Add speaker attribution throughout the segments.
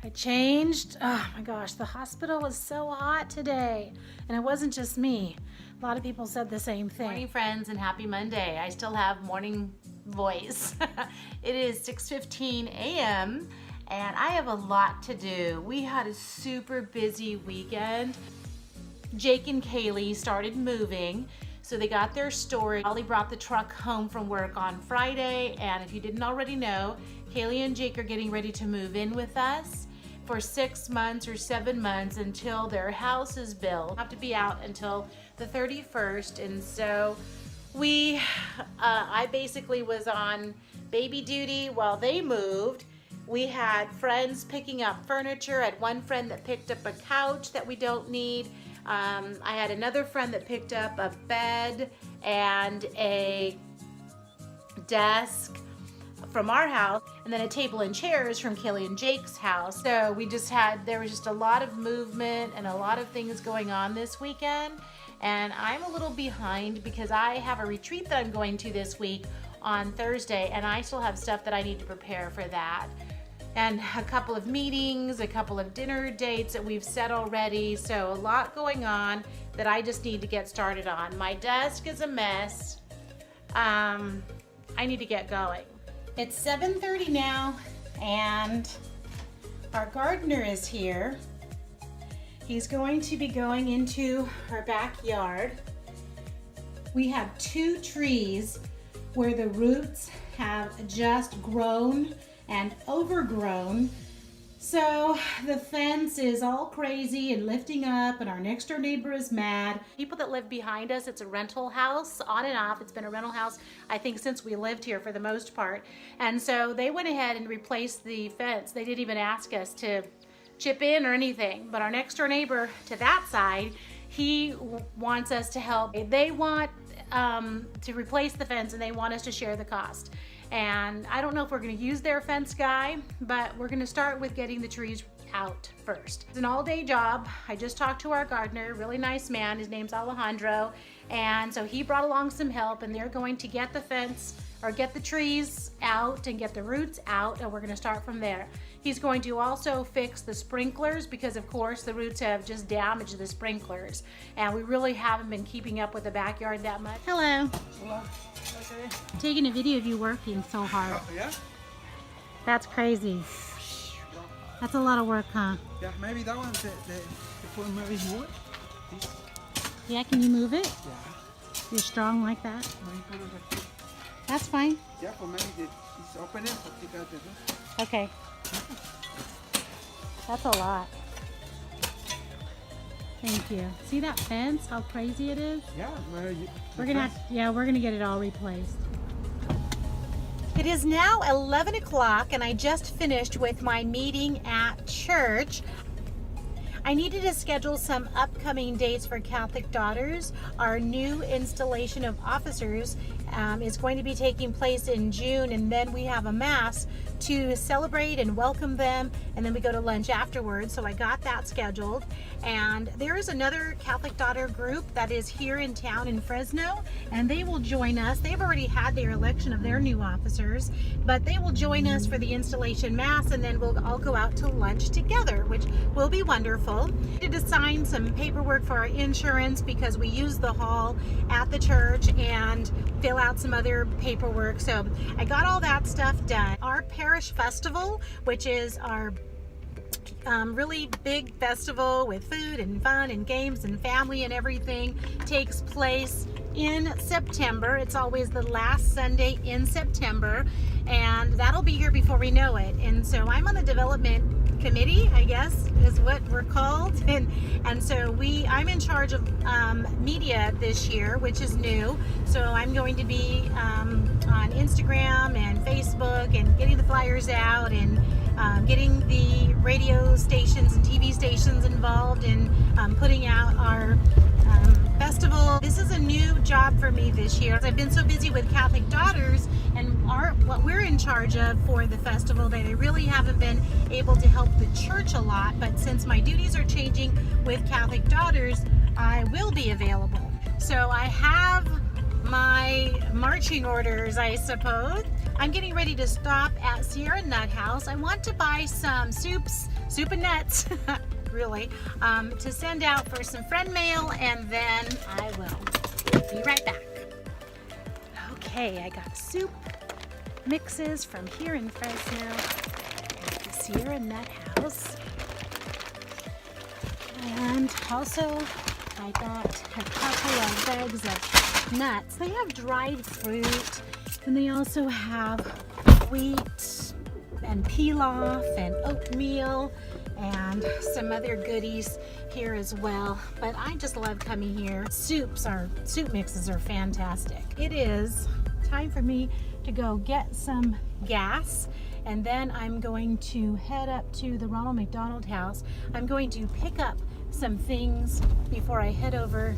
Speaker 1: I changed. Oh my gosh, the hospital was so hot today. And it wasn't just me. A lot of people said the same thing.
Speaker 2: Morning, friends, and happy Monday. I still have morning voice. It is 6:15 a.m. and I have a lot to do. We had a super busy weekend. Jake and Kaylee started moving, so they got their storage. Ollie brought the truck home from work on Friday, and if you didn't already know, Kaylee and Jake are getting ready to move in with us for 6 months or 7 months until their house is built. Have to be out until the 31st, and so I basically was on baby duty while they moved. We had friends picking up furniture. I had one friend that picked up a couch that we don't need. I had another friend that picked up a bed and a desk from our house, and then a table and chairs from Kaylee and Jake's house. So there was just a lot of movement and a lot of things going on this weekend. And I'm a little behind because I have a retreat that I'm going to this week on Thursday, and I still have stuff that I need to prepare for that. And a couple of meetings, a couple of dinner dates that we've set already. So a lot going on that I just need to get started on. My desk is a mess. I need to get going. It's 7:30 now, and our gardener is here. He's going to be going into our backyard. We have 2 trees where the roots have just grown and overgrown. So the fence is all crazy and lifting up, and our next door neighbor is mad. People that live behind us, it's a rental house, on and off. It's been a rental house, I think, since we lived here for the most part. And so they went ahead and replaced the fence. They didn't even ask us to chip in or anything. But our next door neighbor to that side, he wants us to help. They want to replace the fence, and they want us to share the cost. And I don't know if we're going to use their fence guy, but we're going to start with getting the trees out first. It's an all-day job. I just talked to our gardener, really nice man. His name's Alejandro, and so he brought along some help, and they're going to get the fence or get the trees out and get the roots out, and we're going to start from there. He's going to also fix the sprinklers because, of course, the roots have just damaged the sprinklers, and we really haven't been keeping up with the backyard that much. Hello.
Speaker 3: Hello. Okay.
Speaker 1: I'm taking a video of you working so hard.
Speaker 3: Oh, yeah?
Speaker 1: That's crazy. That's a lot of work, huh?
Speaker 3: Yeah, maybe that one, the phone maybe more. This.
Speaker 1: Yeah, can you move it?
Speaker 3: Yeah.
Speaker 1: You're strong like that?
Speaker 3: Maybe kind of like this.
Speaker 1: That's fine.
Speaker 3: Yeah, but maybe it's open it, but you got the
Speaker 1: Okay. That's a lot. Thank you. See that fence? How crazy it is?
Speaker 3: Yeah,
Speaker 1: We're gonna get it all replaced. It is now 11 o'clock, and I just finished with my meeting at church. I needed to schedule some upcoming dates for Catholic Daughters. Our new installation of officers is going to be taking place in June, and then we have a mass to celebrate and welcome them, and then we go to lunch afterwards. So I got that scheduled. And there is another Catholic Daughter group that is here in town in Fresno, and they will join us. They've already had their election of their new officers, but they will join us for the installation mass, and then we'll all go out to lunch together, which will be wonderful. We did assign some paperwork for our insurance because we use the hall at the church and fill out some other paperwork. So I got all that stuff done. Our parish festival, which is our really big festival with food and fun and games and family and everything, takes place in September. It's always the last Sunday in September, and that'll be here before we know it. And so I'm on the development committee, I guess is what we're called, and so I'm in charge of media this year, which is new. So I'm going to be on Instagram and Facebook and getting the flyers out and getting the radio stations and TV stations involved in putting out our festival. This is a new job for me this year. I've been so busy with Catholic Daughters and what we're in charge of for the festival that I really haven't been able to help the church a lot. But since my duties are changing with Catholic Daughters, I will be available. So I have my marching orders, I suppose. I'm getting ready to stop at Sierra Nut House. I want to buy some soup and nuts, really, to send out for some friend mail, and then I will be right back. Okay, I got soup mixes from here in Fresno at the Sierra Nut House. And also, I got a couple of bags of nuts. They have dried fruit, and they also have wheat and pilaf and oatmeal and some other goodies here as well. But I just love coming here. Soup mixes are fantastic. It is time for me to go get some gas, and then I'm going to head up to the Ronald McDonald House. I'm going to pick up some things before I head over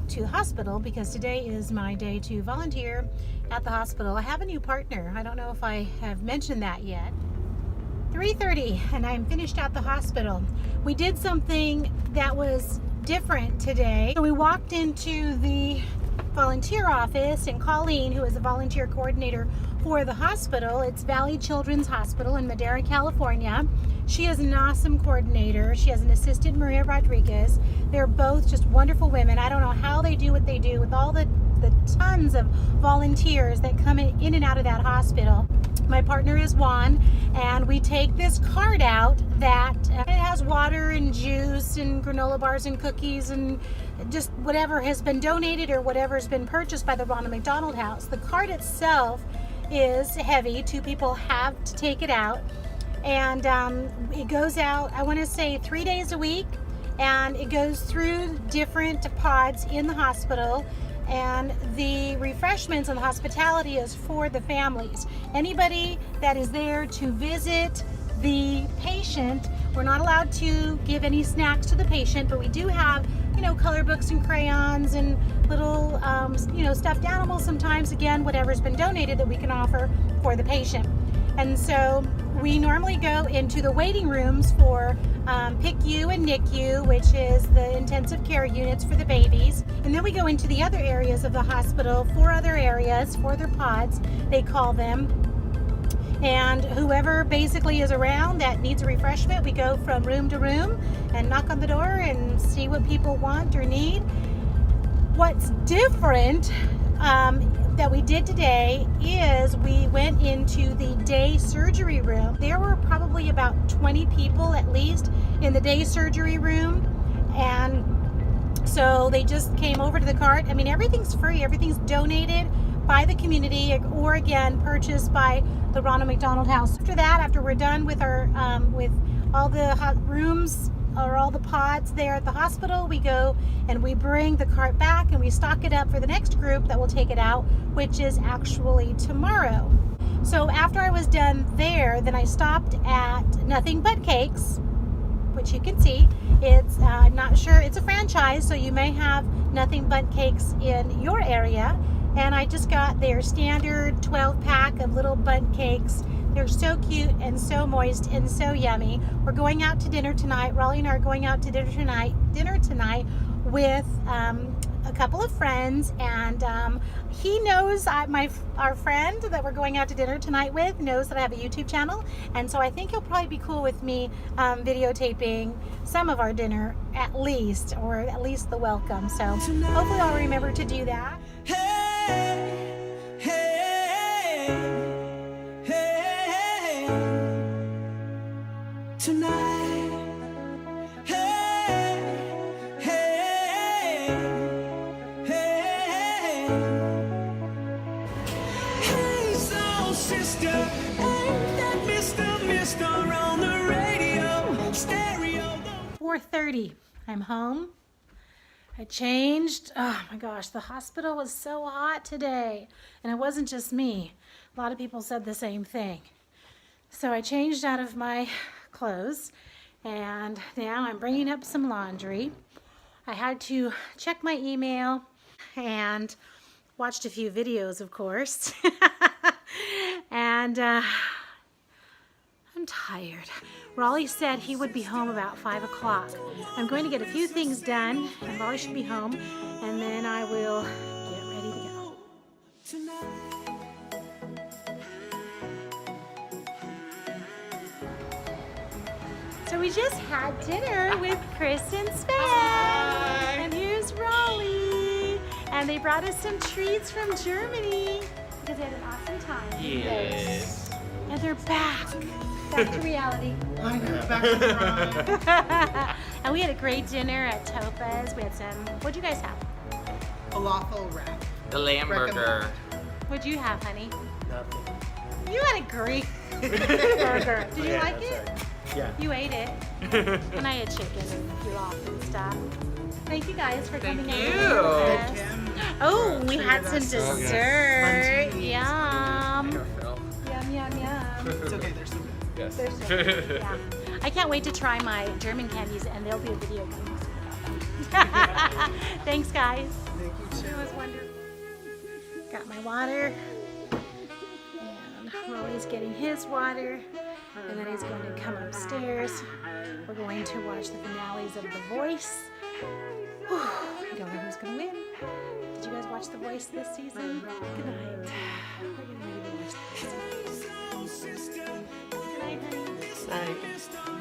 Speaker 1: to the hospital, because today is my day to volunteer at the hospital. I have a new partner. I don't know if I have mentioned that yet. 3:30 and I'm finished at the hospital. We did something that was different today. So we walked into the volunteer office, and Colleen, who is a volunteer coordinator for the hospital, it's Valley Children's Hospital in Madera, California. She is an awesome coordinator. She has an assistant, Maria Rodriguez. They're both just wonderful women. I don't know how they do what they do with all the tons of volunteers that come in and out of that hospital. My partner is Juan, and we take this card out that it has water and juice and granola bars and cookies and just whatever has been donated or whatever has been purchased by the Ronald McDonald House. The card itself is heavy. 2 people have to take it out, and it goes out, I want to say 3 days a week, and it goes through different pods in the hospital. And the refreshments and the hospitality is for the families. Anybody that is there to visit the patient, we're not allowed to give any snacks to the patient, but we do have, color books and crayons and little, stuffed animals sometimes, again, whatever's been donated that we can offer for the patient. And so we normally go into the waiting rooms for PICU and NICU, which is the intensive care units for the babies. And then we go into the other areas of the hospital, 4 other areas, 4 other pods, they call them. And whoever basically is around that needs a refreshment, we go from room to room and knock on the door and see what people want or need. What's different that we did today is we went into the day surgery room. There were probably about 20 people at least in the day surgery room, and so they just came over to the cart. I mean, everything's free, everything's donated by the community, or again purchased by the Ronald McDonald House. After that, after we're done with our with all the hot rooms or all the pods there at the hospital, we go and we bring the cart back and we stock it up for the next group that will take it out, which is actually tomorrow. So after I was done there, then I stopped at Nothing But Cakes, which you can see. It's I'm not sure, it's a franchise, so you may have Nothing But Cakes in your area. And I just got their standard 12-pack of little bundt cakes. They're so cute and so moist and so yummy. We're going out to dinner tonight. Rollie and I are going out to dinner tonight with a couple of friends, and he knows our friend that we're going out to dinner tonight with knows that I have a YouTube channel, and so I think he'll probably be cool with me videotaping some of our dinner at least, or at least the welcome. So hopefully I'll remember to do that.
Speaker 4: Hey, hey, hey, tonight. Hey, hey, hey, hey, soul sister, ain't that Mr. on the radio, stereo.
Speaker 1: 4:30. I'm home. I changed. Oh my gosh, the hospital was so hot today. And it wasn't just me. A lot of people said the same thing. So I changed out of my clothes, and now I'm bringing up some laundry. I had to check my email and watched a few videos, of course. And I'm tired. Rollie said he would be home about 5 o'clock. I'm going to get a few things done, and Rollie should be home, and then I will get ready to go. So we just had dinner with Chris and Sven. And here's Rollie. And they brought us some treats from Germany because they had an awesome time.
Speaker 5: Yes.
Speaker 1: And they're back. Back to reality.
Speaker 3: I know, back to the ride.
Speaker 1: And we had a great dinner at Topaz. We had some, what'd you guys have?
Speaker 3: Falafel wrap.
Speaker 5: The lamb burger.
Speaker 1: What'd you have, honey?
Speaker 6: Nothing.
Speaker 1: You had a great burger. Did you
Speaker 6: Yeah,
Speaker 1: like
Speaker 6: that's
Speaker 1: it?
Speaker 6: right. Yeah.
Speaker 1: You ate it. And I had chicken and pilaf and stuff. Thank you guys for coming
Speaker 5: Thank
Speaker 1: in.
Speaker 5: you.
Speaker 1: with us.
Speaker 3: Kim.
Speaker 1: Oh, we had some
Speaker 3: treated us.
Speaker 1: dessert.
Speaker 3: Munchies.
Speaker 1: Yum.
Speaker 5: Phil.
Speaker 1: Yum, yum, yum.
Speaker 3: It's okay, there's some.
Speaker 5: Yes.
Speaker 1: They're so good. Yeah. I can't wait to try my German candies, and they'll be a video game. Thanks, guys.
Speaker 3: Thank you, too.
Speaker 1: It was wonderful. Got my water. And Rollie's getting his water. And then he's going to come upstairs. We're going to watch the finales of The Voice. Whew, I don't know who's going to win. Did you guys watch The Voice this season? Good night. We're getting ready to watch The Voice. Good night, honey.
Speaker 6: Night.